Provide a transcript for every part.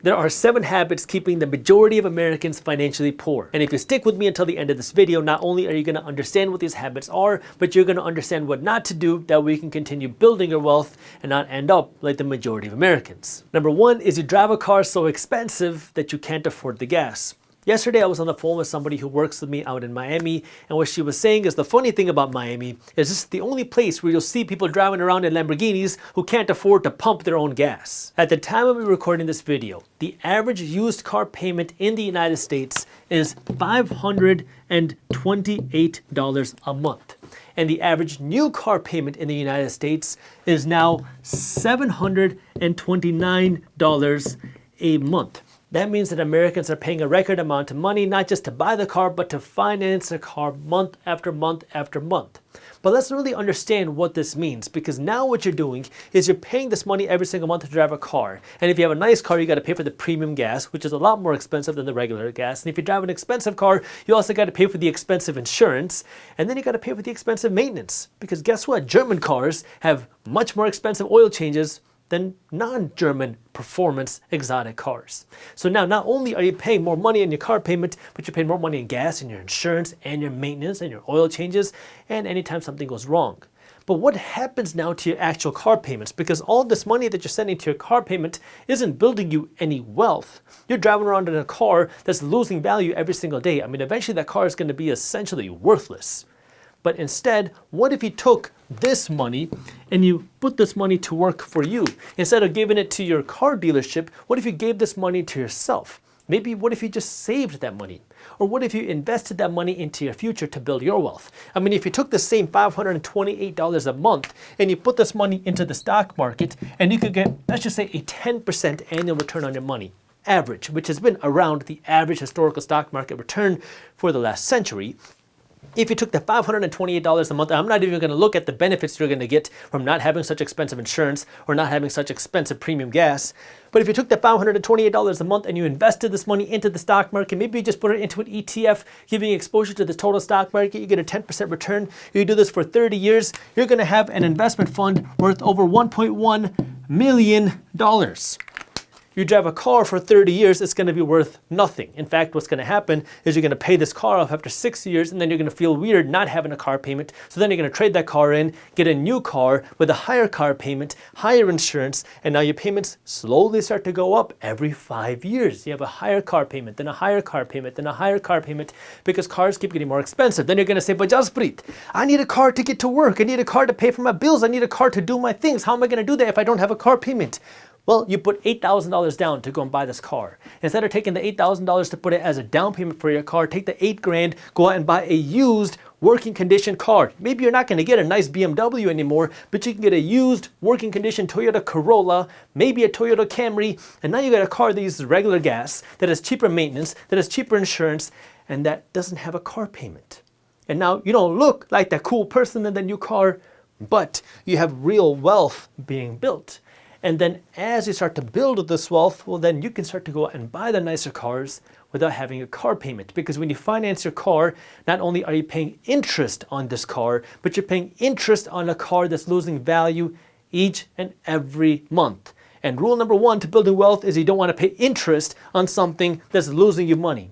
There are 7 habits keeping the majority of Americans financially poor. And if you stick with me until the end of this video, not only are you going to understand what these habits are, but you're going to understand what not to do, that way you can continue building your wealth and not end up like the majority of Americans. Number 1 is you drive a car so expensive that you can't afford the gas. Yesterday, I was on the phone with somebody who works with me out in Miami, and what she was saying is the funny thing about Miami is this is the only place where you'll see people driving around in Lamborghinis who can't afford to pump their own gas. At the time of me recording this video, the average used car payment in the United States is $528 a month. And the average new car payment in the United States is now $729 a month. That means that Americans are paying a record amount of money, not just to buy the car, but to finance the car month after month after month. But let's really understand what this means, because now what you're doing is you're paying this money every single month to drive a car. And if you have a nice car, you got to pay for the premium gas, which is a lot more expensive than the regular gas. And if you drive an expensive car, you also got to pay for the expensive insurance. And then you got to pay for the expensive maintenance. Because guess what? German cars have much more expensive oil changes than non-German performance exotic cars. So now not only are you paying more money in your car payment, but you're paying more money in gas and your insurance and your maintenance and your oil changes and anytime something goes wrong. But what happens now to your actual car payments? Because all this money that you're sending to your car payment isn't building you any wealth. You're driving around in a car that's losing value every single day. I mean, eventually that car is going to be essentially worthless. But instead, what if you took this money and you put this money to work for you? Instead of giving it to your car dealership, what if you gave this money to yourself? Maybe what if you just saved that money? Or what if you invested that money into your future to build your wealth? I mean, if you took the same $528 a month and you put this money into the stock market and you could get, let's just say, a 10% annual return on your money, average, which has been around the average historical stock market return for the last century. If you took the $528 a month, I'm not even going to look at the benefits you're going to get from not having such expensive insurance or not having such expensive premium gas. But if you took the $528 a month and you invested this money into the stock market, maybe you just put it into an ETF, giving you exposure to the total stock market, you get a 10% return. You do this for 30 years, you're going to have an investment fund worth over $1.1 million. You drive a car for 30 years, it's going to be worth nothing. In fact, what's going to happen is you're going to pay this car off after 6 years, and then you're going to feel weird not having a car payment. So then you're going to trade that car in, get a new car with a higher car payment, higher insurance, and now your payments slowly start to go up every 5 years. You have a higher car payment, then a higher car payment, then a higher car payment, because cars keep getting more expensive. Then you're going to say, but Jaspreet, I need a car to get to work. I need a car to pay for my bills. I need a car to do my things. How am I going to do that if I don't have a car payment? Well, you put $8,000 down to go and buy this car. Instead of taking the $8,000 to put it as a down payment for your car, take the $8 grand, go out and buy a used working condition car. Maybe you're not going to get a nice BMW anymore, but you can get a used working condition Toyota Corolla, maybe a Toyota Camry, and now you got a car that uses regular gas, that has cheaper maintenance, that has cheaper insurance, and that doesn't have a car payment. And now you don't look like that cool person in the new car, but you have real wealth being built. And then as you start to build this wealth, well, then you can start to go out and buy the nicer cars without having a car payment. Because when you finance your car, not only are you paying interest on this car, but you're paying interest on a car that's losing value each and every month. And rule number 1 to building wealth is you don't want to pay interest on something that's losing you money.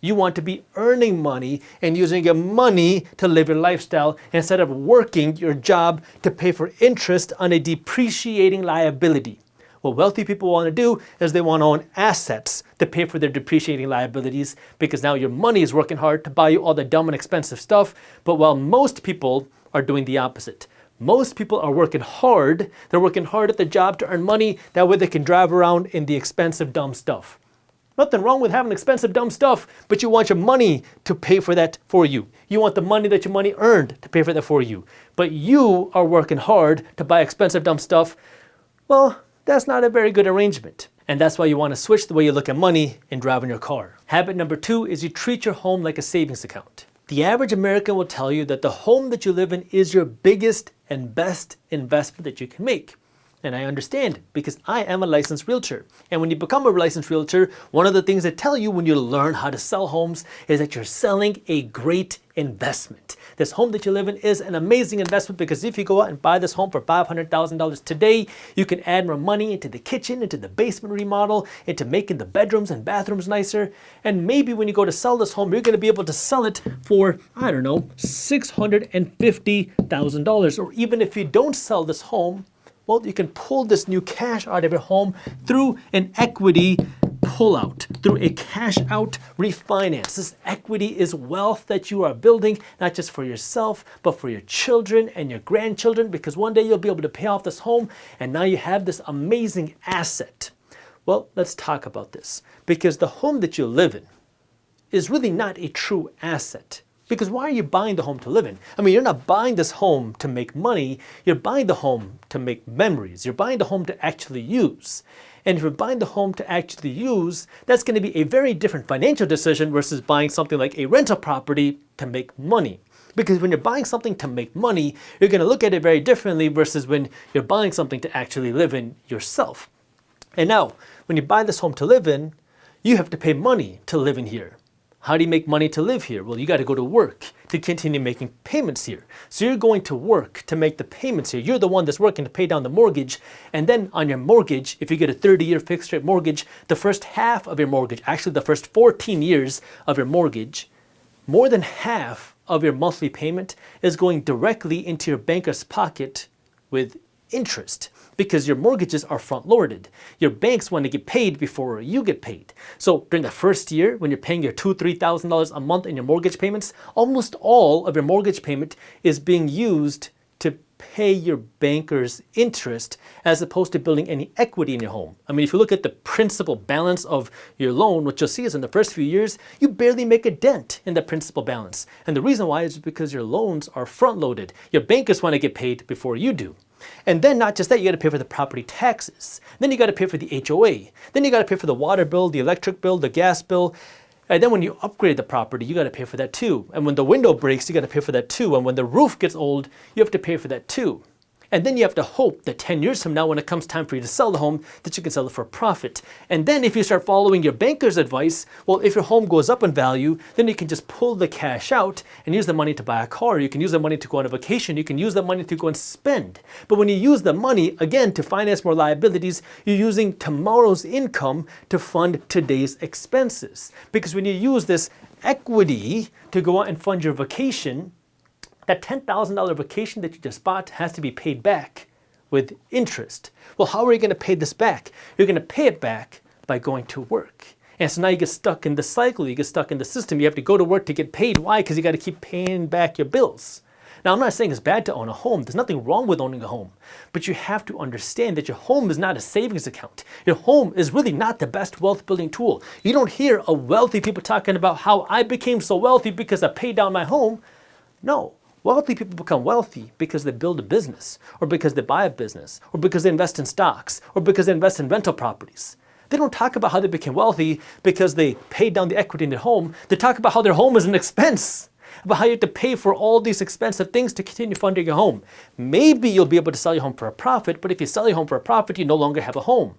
You want to be earning money and using your money to live your lifestyle instead of working your job to pay for interest on a depreciating liability. What wealthy people want to do is they want to own assets to pay for their depreciating liabilities, because now your money is working hard to buy you all the dumb and expensive stuff. But while most people are doing the opposite. Most people are working hard. They're working hard at the job to earn money. That way they can drive around in the expensive dumb stuff. Nothing wrong with having expensive dumb stuff, but you want your money to pay for that for you. You want the money that your money earned to pay for that for you. But you are working hard to buy expensive dumb stuff. Well, that's not a very good arrangement. And that's why you want to switch the way you look at money in driving your car. Habit number 2 is you treat your home like a savings account. The average American will tell you that the home that you live in is your biggest and best investment that you can make. And I understand because I am a licensed realtor. And when you become a licensed realtor, one of the things they tell you when you learn how to sell homes is that you're selling a great investment. This home that you live in is an amazing investment because if you go out and buy this home for $500,000 today, you can add more money into the kitchen, into the basement remodel, into making the bedrooms and bathrooms nicer. And maybe when you go to sell this home, you're going to be able to sell it for, I don't know, $650,000. Or even if you don't sell this home, well, you can pull this new cash out of your home through an equity pullout, through a cash out refinance. This equity is wealth that you are building, not just for yourself, but for your children and your grandchildren, because one day you'll be able to pay off this home and now you have this amazing asset. Well, let's talk about this, because the home that you live in is really not a true asset. Because why are you buying the home to live in? I mean, you're not buying this home to make money. You're buying the home to make memories. You're buying the home to actually use. And if you're buying the home to actually use, that's going to be a very different financial decision versus buying something like a rental property to make money. Because when you're buying something to make money, you're going to look at it very differently versus when you're buying something to actually live in yourself. And now, when you buy this home to live in, you have to pay money to live in here. How do you make money to live here? Well, you got to go to work to continue making payments here. So you're going to work to make the payments here. You're the one that's working to pay down the mortgage. And then on your mortgage, if you get a 30-year fixed rate mortgage, the first half of your mortgage, actually the first 14 years of your mortgage, more than half of your monthly payment is going directly into your banker's pocket with interest, because your mortgages are front-loaded. Your banks want to get paid before you get paid. So during the first year, when you're paying your $2,000, $3,000 a month in your mortgage payments, almost all of your mortgage payment is being used to pay your banker's interest as opposed to building any equity in your home. I mean, if you look at the principal balance of your loan, what you'll see is in the first few years, you barely make a dent in the principal balance. And the reason why is because your loans are front-loaded. Your bankers want to get paid before you do. And then not just that, you got to pay for the property taxes. Then you got to pay for the HOA. Then you got to pay for the water bill, the electric bill, the gas bill. And then when you upgrade the property, you got to pay for that too. And when the window breaks, you got to pay for that too. And when the roof gets old, you have to pay for that too. And then you have to hope that 10 years from now, when it comes time for you to sell the home, that you can sell it for a profit. And then if you start following your banker's advice, well, if your home goes up in value, then you can just pull the cash out and use the money to buy a car. You can use the money to go on a vacation. You can use the money to go and spend. But when you use the money, again, to finance more liabilities, you're using tomorrow's income to fund today's expenses. Because when you use this equity to go out and fund your vacation, that $10,000 vacation that you just bought has to be paid back with interest. Well, how are you going to pay this back? You're going to pay it back by going to work. And so now you get stuck in the cycle. You get stuck in the system. You have to go to work to get paid. Why? Because you got to keep paying back your bills. Now, I'm not saying it's bad to own a home. There's nothing wrong with owning a home. But you have to understand that your home is not a savings account. Your home is really not the best wealth building tool. You don't hear a wealthy people talking about how I became so wealthy because I paid down my home. No. Wealthy people become wealthy because they build a business, or because they buy a business, or because they invest in stocks, or because they invest in rental properties. They don't talk about how they became wealthy because they paid down the equity in their home. They talk about how their home is an expense, about how you have to pay for all these expensive things to continue funding your home. Maybe you'll be able to sell your home for a profit, but if you sell your home for a profit, you no longer have a home.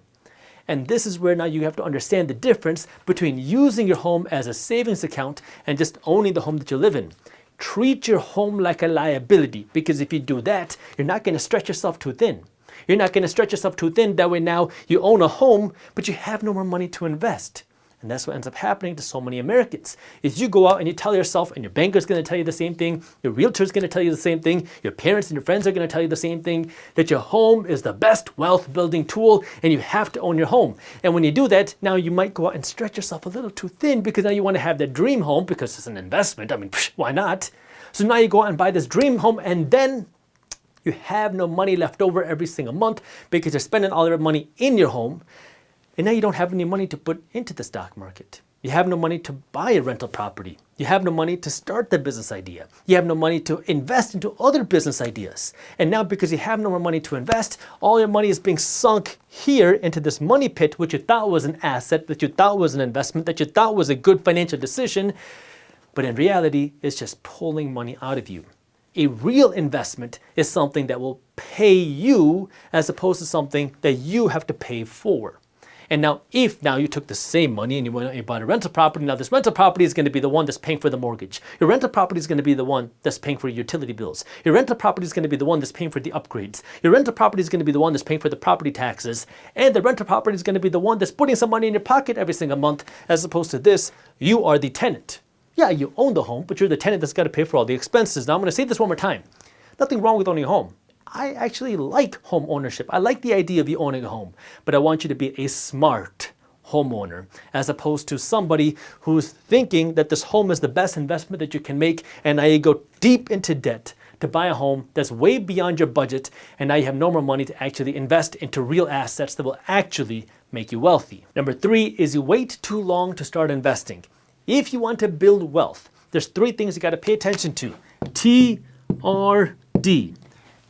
And this is where now you have to understand the difference between using your home as a savings account and just owning the home that you live in. Treat your home like a liability, because if you do that, you're not going to stretch yourself too thin. You're not going to stretch yourself too thin. That way now you own a home, but you have no more money to invest. And that's what ends up happening to so many Americans, is you go out and you tell yourself, and your banker's going to tell you the same thing, your realtor's going to tell you the same thing, your parents and your friends are going to tell you the same thing, that your home is the best wealth building tool and you have to own your home. And when you do that, now you might go out and stretch yourself a little too thin because now you want to have that dream home because it's an investment. I mean, why not? So now you go out and buy this dream home, and then you have no money left over every single month because you're spending all your money in your home. And now you don't have any money to put into the stock market. You have no money to buy a rental property. You have no money to start the business idea. You have no money to invest into other business ideas. And now because you have no more money to invest, all your money is being sunk here into this money pit, which you thought was an asset, that you thought was an investment, that you thought was a good financial decision. But in reality, it's just pulling money out of you. A real investment is something that will pay you as opposed to something that you have to pay for. And now, if now you took the same money and you went and you bought a rental property, now this rental property is going to be the one that's paying for the mortgage. Your rental property is going to be the one that's paying for your utility bills. Your rental property is going to be the one that's paying for the upgrades. Your rental property is going to be the one that's paying for the property taxes. And the rental property is going to be the one that's putting some money in your pocket every single month, as opposed to this, you are the tenant. Yeah, you own the home, but you're the tenant that's got to pay for all the expenses. Now I'm going to say this one more time. Nothing wrong with owning a home. I actually like home ownership. I like the idea of you owning a home, but I want you to be a smart homeowner as opposed to somebody who's thinking that this home is the best investment that you can make, and now you go deep into debt to buy a home that's way beyond your budget, and now you have no more money to actually invest into real assets that will actually make you wealthy. Number 3 is you wait too long to start investing. If you want to build wealth, there's 3 things you got to pay attention to. TRD.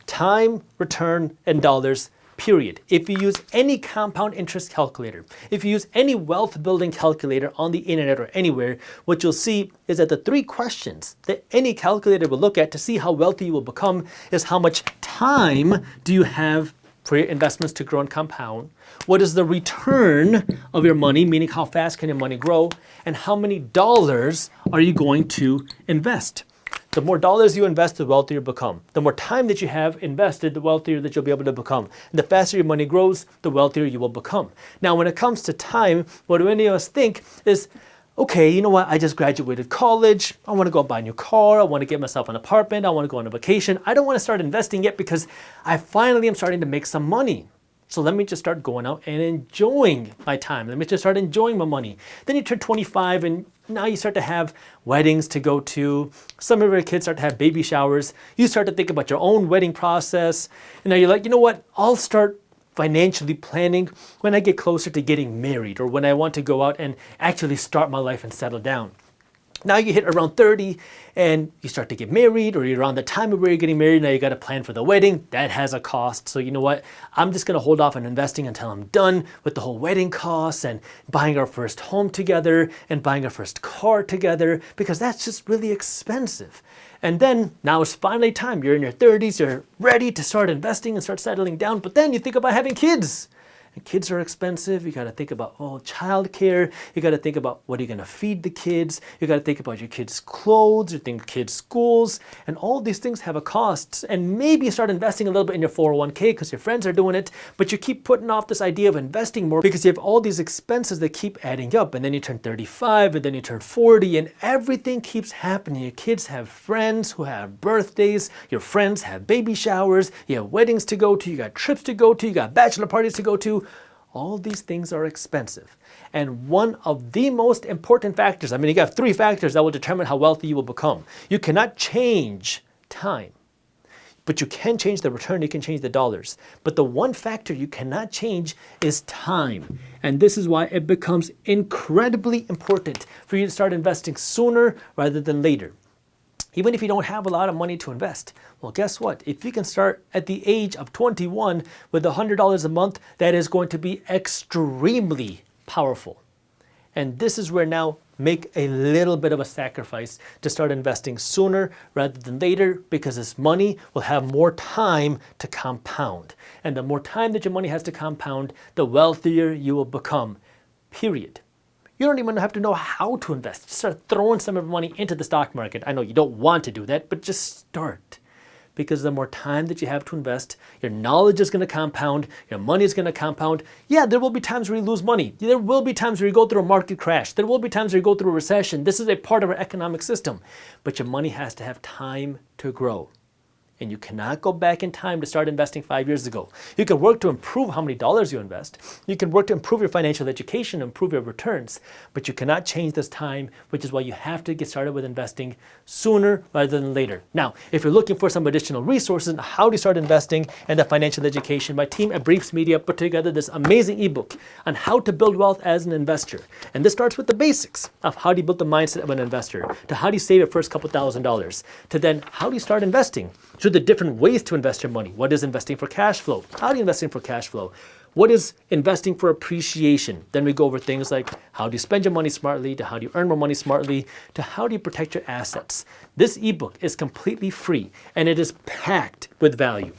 Time, return, and dollars, period. If you use any compound interest calculator, if you use any wealth building calculator on the internet or anywhere, what you'll see is that the 3 questions that any calculator will look at to see how wealthy you will become is how much time do you have for your investments to grow and compound? What is the return of your money, meaning how fast can your money grow? And how many dollars are you going to invest? The more dollars you invest, the wealthier you become. The more time that you have invested, the wealthier that you'll be able to become. And the faster your money grows, the wealthier you will become. Now, when it comes to time, what many of us think is, okay, you know what? I just graduated college. I want to go buy a new car. I want to get myself an apartment. I want to go on a vacation. I don't want to start investing yet because I finally am starting to make some money. So let me just start going out and enjoying my time. Let me just start enjoying my money. Then you turn 25 and now you start to have weddings to go to. Some of your kids start to have baby showers. You start to think about your own wedding process. And now you're like, you know what? I'll start financially planning when I get closer to getting married or when I want to go out and actually start my life and settle down. Now you hit around 30 and you start to get married, or you're around the time of where you're getting married. Now you got to plan for the wedding. That has a cost. So you know what? I'm just going to hold off on investing until I'm done with the whole wedding costs and buying our first home together and buying our first car together, because that's just really expensive. And then now it's finally time. You're in your 30s. You're ready to start investing and start settling down. But then you think about having kids. And kids are expensive. You got to think about childcare. You got to think about what are you going to feed the kids. You got to think about your kids' clothes, you think kids' schools, and all these things have a cost. And maybe you start investing a little bit in your 401k because your friends are doing it, but you keep putting off this idea of investing more because you have all these expenses that keep adding up. And then you turn 35, and then you turn 40, and everything keeps happening. Your kids have friends who have birthdays. Your friends have baby showers. You have weddings to go to. You got trips to go to. You got bachelor parties to go to. All these things are expensive. And one of the most important factors, you got 3 factors that will determine how wealthy you will become. You cannot change time, but you can change the return, you can change the dollars. But the one factor you cannot change is time. And this is why it becomes incredibly important for you to start investing sooner rather than later. Even if you don't have a lot of money to invest, well, guess what? If you can start at the age of 21 with $100 a month, that is going to be extremely powerful. And this is where now make a little bit of a sacrifice to start investing sooner rather than later, because this money will have more time to compound. And the more time that your money has to compound, the wealthier you will become, period. You don't even have to know how to invest. Just start throwing some of your money into the stock market. I know you don't want to do that, but just start. Because the more time that you have to invest, your knowledge is going to compound, your money is going to compound. Yeah, there will be times where you lose money. There will be times where you go through a market crash. There will be times where you go through a recession. This is a part of our economic system. But your money has to have time to grow. And you cannot go back in time to start investing 5 years ago. You can work to improve how many dollars you invest. You can work to improve your financial education, improve your returns, but you cannot change this time, which is why you have to get started with investing sooner rather than later. Now, if you're looking for some additional resources on how to start investing and the financial education, my team at Briefs Media put together this amazing ebook on how to build wealth as an investor. And this starts with the basics of how do you build the mindset of an investor, to how do you save your first couple $1,000s, to then how do you start investing, through the different ways to invest your money. What is investing for cash flow? How do you invest in for cash flow? What is investing for appreciation? Then we go over things like how do you spend your money smartly, to how do you earn more money smartly, to how do you protect your assets. This ebook is completely free and it is packed with value.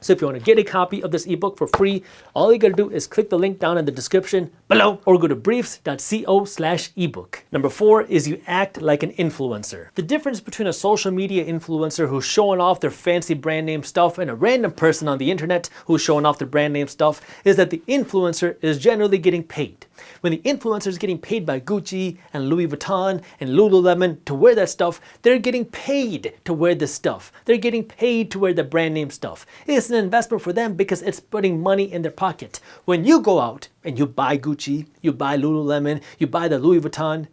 So if you want to get a copy of this ebook for free, all you got to do is click the link down in the description below or go to briefs.co/ebook. Number 4 is you act like an influencer. The difference between a social media influencer who's showing off their fancy brand name stuff and a random person on the internet who's showing off their brand name stuff is that the influencer is generally getting paid. When the influencer is getting paid by Gucci and Louis Vuitton and Lululemon to wear that stuff, they're getting paid to wear this stuff. They're getting paid to wear the brand name stuff. It's an investment for them because it's putting money in their pocket. When you go out and you buy Gucci, you buy Lululemon, you buy the Louis Vuitton,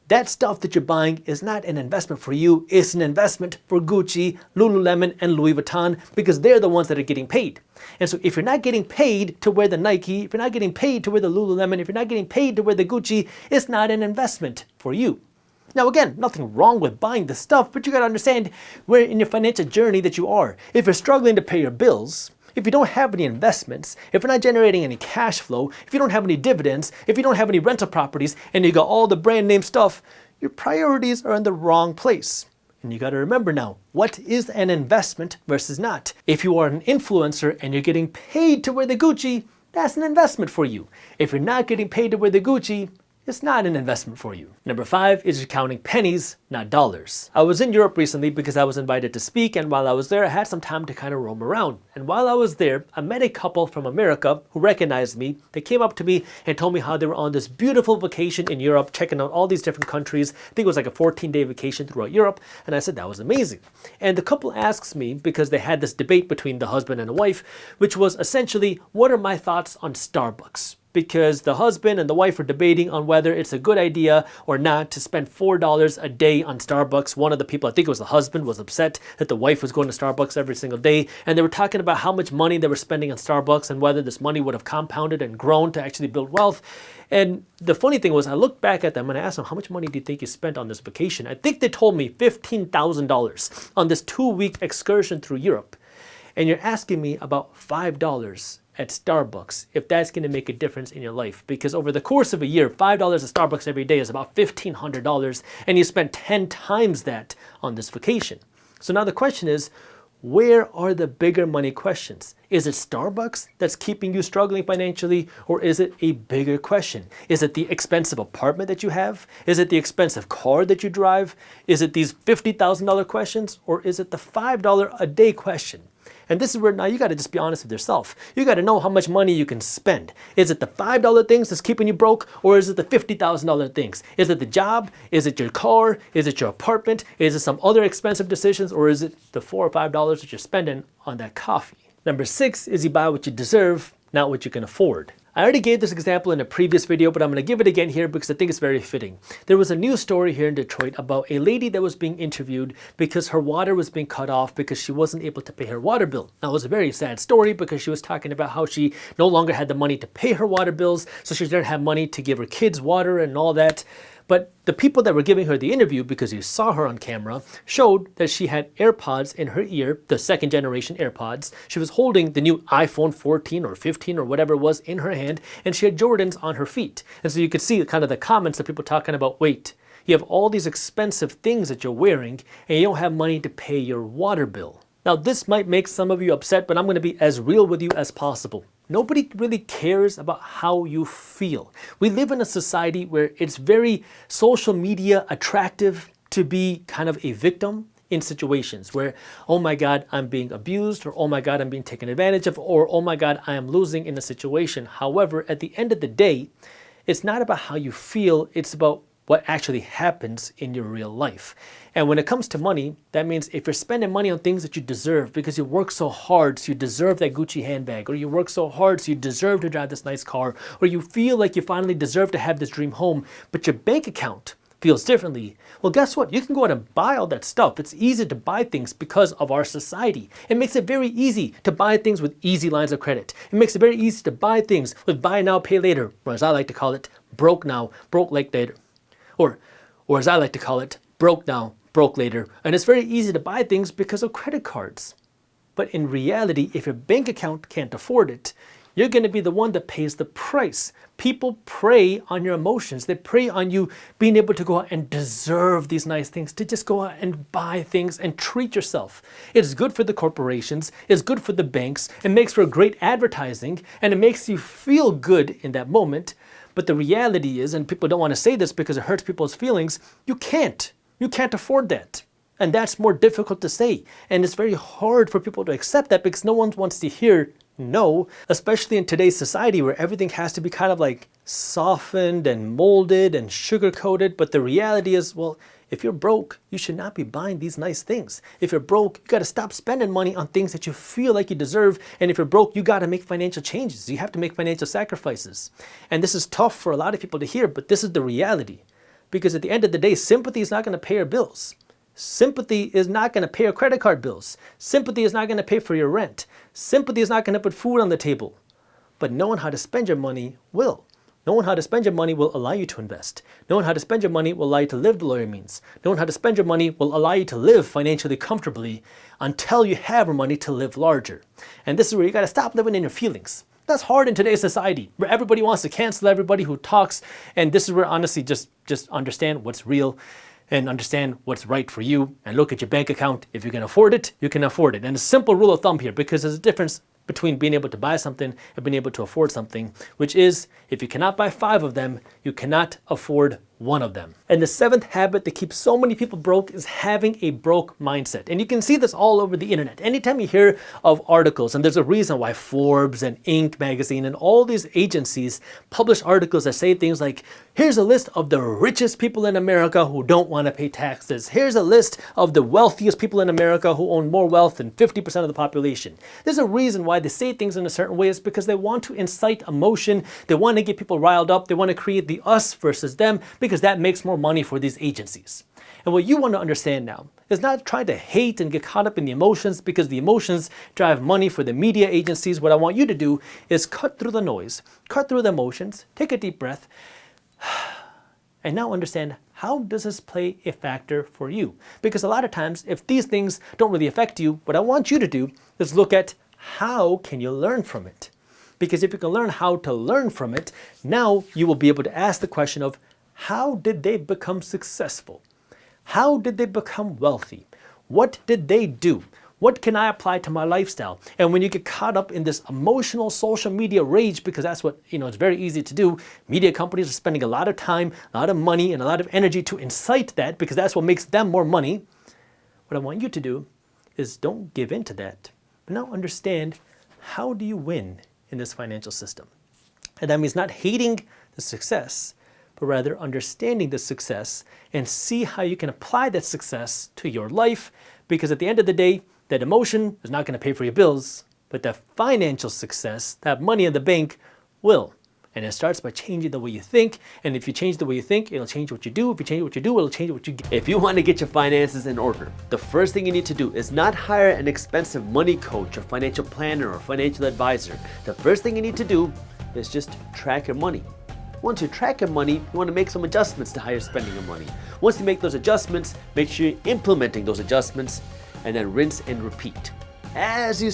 that stuff that you're buying is not an investment for you, it's an investment for Gucci, Lululemon, and Louis Vuitton because they're the ones that are getting paid. And so if you're not getting paid to wear the Nike, if you're not getting paid to wear the Lululemon, if you're not getting paid to wear the Gucci, it's not an investment for you. Now again, nothing wrong with buying the stuff, but you gotta understand where in your financial journey that you are. If you're struggling to pay your bills, if you don't have any investments, if you're not generating any cash flow, if you don't have any dividends, if you don't have any rental properties, and you got all the brand name stuff, your priorities are in the wrong place. And you got to remember now, what is an investment versus not? If you are an influencer and you're getting paid to wear the Gucci, that's an investment for you. If you're not getting paid to wear the Gucci, it's not an investment for you. Number 5 is you're counting pennies, not dollars. I was in Europe recently because I was invited to speak, and while I was there, I had some time to kind of roam around. And while I was there, I met a couple from America who recognized me. They came up to me and told me how they were on this beautiful vacation in Europe, checking out all these different countries. I think it was like a 14-day vacation throughout Europe. And I said, that was amazing. And the couple asks me, because they had this debate between the husband and the wife, which was essentially, what are my thoughts on Starbucks? Because the husband and the wife are debating on whether it's a good idea or not to spend $4 a day on Starbucks. One of the people, I think it was the husband, was upset that the wife was going to Starbucks every single day. And they were talking about how much money they were spending on Starbucks and whether this money would have compounded and grown to actually build wealth. And the funny thing was, I looked back at them and I asked them, how much money do you think you spent on this vacation? I think they told me $15,000 on this 2-week excursion through Europe. And you're asking me about $5 at Starbucks, if that's going to make a difference in your life. Because over the course of a year, $5 at Starbucks every day is about $1,500, and you spent 10 times that on this vacation. So now the question is, where are the bigger money questions? Is it Starbucks that's keeping you struggling financially, or is it a bigger question? Is it the expensive apartment that you have? Is it the expensive car that you drive? Is it these $50,000 questions, or is it the $5 a day question? And this is where now you got to just be honest with yourself. You got to know how much money you can spend. Is it the $5 things that's keeping you broke, or is it the $50,000 things? Is it the job? Is it your car? Is it your apartment? Is it some other expensive decisions, or is it the $4 or $5 that you're spending on that coffee? Number 6 is you buy what you deserve, not what you can afford. I already gave this example in a previous video, but I'm going to give it again here because I think it's very fitting. There was a news story here in Detroit about a lady that was being interviewed because her water was being cut off because she wasn't able to pay her water bill. Now, it was a very sad story because she was talking about how she no longer had the money to pay her water bills, so she didn't have money to give her kids water and all that. But the people that were giving her the interview, because you saw her on camera, showed that she had AirPods in her ear, the 2nd generation AirPods. She was holding the new iPhone 14 or 15 or whatever it was in her hand, and she had Jordans on her feet. And so you could see kind of the comments that people talking about, wait, you have all these expensive things that you're wearing, and you don't have money to pay your water bill. Now, this might make some of you upset, but I'm going to be as real with you as possible. Nobody really cares about how you feel. We live in a society where it's very social media attractive to be kind of a victim in situations where, oh my God, I'm being abused, or oh my God, I'm being taken advantage of, or oh my God, I am losing in a situation. However, at the end of the day, it's not about how you feel, it's about what actually happens in your real life. And when it comes to money, that means if you're spending money on things that you deserve because you work so hard, so you deserve that Gucci handbag, or you work so hard, so you deserve to drive this nice car, or you feel like you finally deserve to have this dream home, but your bank account feels differently, well, guess what? You can go out and buy all that stuff. It's easy to buy things because of our society. It makes it very easy to buy things with easy lines of credit. It makes it very easy to buy things with buy now, pay later, or as I like to call it, broke now, broke like later. Or as I like to call it, broke now, broke later. And it's very easy to buy things because of credit cards. But in reality, if your bank account can't afford it, You're going to be the one that pays the price. People prey on your emotions. They prey on you being able to go out and deserve these nice things, to just go out and buy things and treat yourself. It's good for the corporations. It's good for the banks. It makes for great advertising, and it makes you feel good in that moment. But the reality is, and people don't want to say this because it hurts people's feelings, you can't. You can't afford that. And that's more difficult to say. And it's very hard for people to accept that because no one wants to hear no, especially in today's society where everything has to be kind of like softened and molded and sugar-coated. But the reality is, well, if you're broke, you should not be buying these nice things. If you're broke, you got to stop spending money on things that you feel like you deserve. And if you're broke, you got to make financial changes. You have to make financial sacrifices. And this is tough for a lot of people to hear, but this is the reality. Because at the end of the day, sympathy is not going to pay your bills. Sympathy is not going to pay your credit card bills. Sympathy is not going to pay for your rent. Sympathy is not going to put food on the table. But knowing how to spend your money will. Knowing how to spend your money will allow you to invest. Knowing how to spend your money will allow you to live below your means. Knowing how to spend your money will allow you to live financially comfortably until you have money to live larger. And this is where you got to stop living in your feelings. That's hard in today's society, where everybody wants to cancel everybody who talks. And this is where honestly just understand what's real and understand what's right for you and look at your bank account. If you can afford it, you can afford it. And a simple rule of thumb here, because there's a difference between being able to buy something and being able to afford something, which is if you cannot buy 5 of them, you cannot afford 1 of them. And the 7th habit that keeps so many people broke is having a broke mindset. And you can see this all over the internet. Anytime you hear of articles, and there's a reason why Forbes and Inc. magazine and all these agencies publish articles that say things like, here's a list of the richest people in America who don't want to pay taxes. Here's a list of the wealthiest people in America who own more wealth than 50% of the population. There's a reason why they say things in a certain way. Is because they want to incite emotion. They want to get people riled up. They want to create the us versus them, because that makes more money for these agencies. And what you want to understand now is not trying to hate and get caught up in the emotions, because the emotions drive money for the media agencies. What I want you to do is cut through the noise, cut through the emotions, take a deep breath, and now understand, how does this play a factor for you? Because a lot of times, if these things don't really affect you, what I want you to do is look at how can you learn from it? Because if you can learn how to learn from it, now you will be able to ask the question of, how did they become successful? How did they become wealthy? What did they do? What can I apply to my lifestyle? And when you get caught up in this emotional social media rage, because that's what, it's very easy to do. Media companies are spending a lot of time, a lot of money, and a lot of energy to incite that, because that's what makes them more money. What I want you to do is don't give in to that, but now understand, how do you win in this financial system? And that means not hating the success, but rather understanding the success and see how you can apply that success to your life. Because at the end of the day, that emotion is not going to pay for your bills, but that financial success, that money in the bank, will. And it starts by changing the way you think. And if you change the way you think, it'll change what you do. If you change what you do, it'll change what you get. If you want to get your finances in order, the first thing you need to do is not hire an expensive money coach or financial planner or financial advisor. The first thing you need to do is just track your money. Once you track your money, you want to make some adjustments to how you're spending your money. Once you make those adjustments, make sure you're implementing those adjustments, and then rinse and repeat. As you